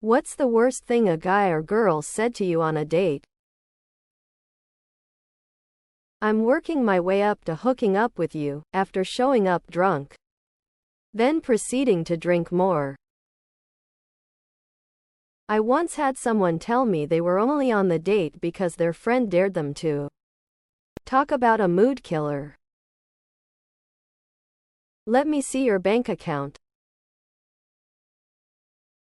What's the worst thing a guy or girl said to you on a date? I'm working my way up to hooking up with you, after showing up drunk. Then proceeding to drink more. I once had someone tell me they were only on the date because their friend dared them to. Talk about a mood killer. Let me see your bank account.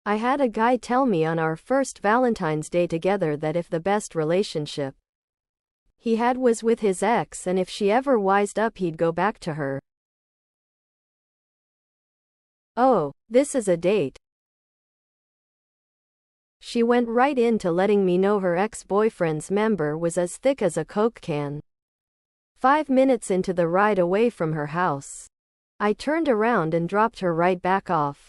I had a guy tell me on our first Valentine's Day together that if the best relationship he had was with his ex, and if she ever wised up he'd go back to her. Oh, this is a date. She went right into letting me know her ex-boyfriend's member was as thick as a Coke can. 5 minutes into the ride away from her house, I turned around and dropped her right back off.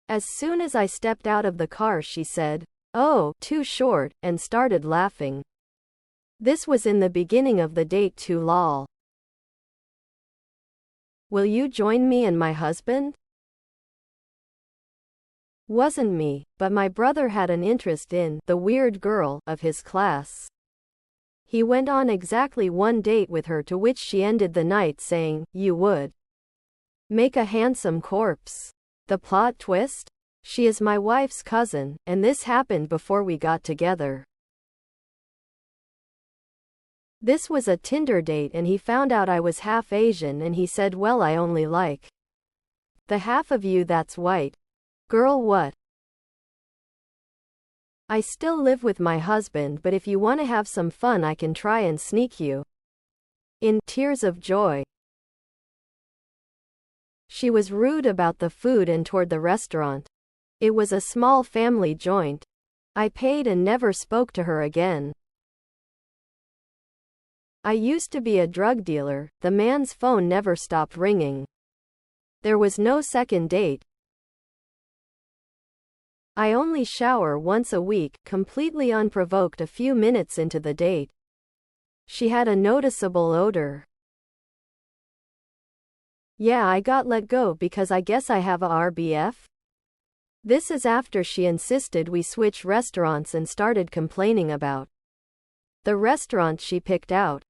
As soon as I stepped out of the car she said, "Oh, too short," and started laughing. This was in the beginning of the date too, lol. Will you join me and my husband? Wasn't me, but my brother had an interest in the weird girl of his class. He went on exactly one date with her, to which she ended the night saying, "You would make a handsome corpse." The plot twist? She is my wife's cousin, and this happened before we got together. This was a Tinder date and he found out I was half Asian and he said, "Well, I only like the half of you that's white." Girl, what? I still live with my husband, but if you want to have some fun I can try and sneak you in. Tears of joy. She was rude about the food and toward the restaurant. It was a small family joint. I paid and never spoke to her again. I used to be a drug dealer. The man's phone never stopped ringing. There was no second date. I only shower once a week, completely unprovoked a few minutes into the date. She had a noticeable odor. Yeah, I got let go because I guess I have a RBF. This is after she insisted we switch restaurants and started complaining about the restaurant she picked out.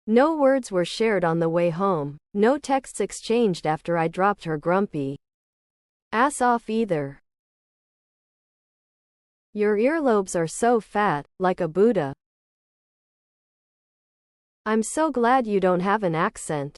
No words were shared on the way home, no texts exchanged after I dropped her grumpy ass off either. Your earlobes are so fat, like a Buddha. I'm so glad you don't have an accent.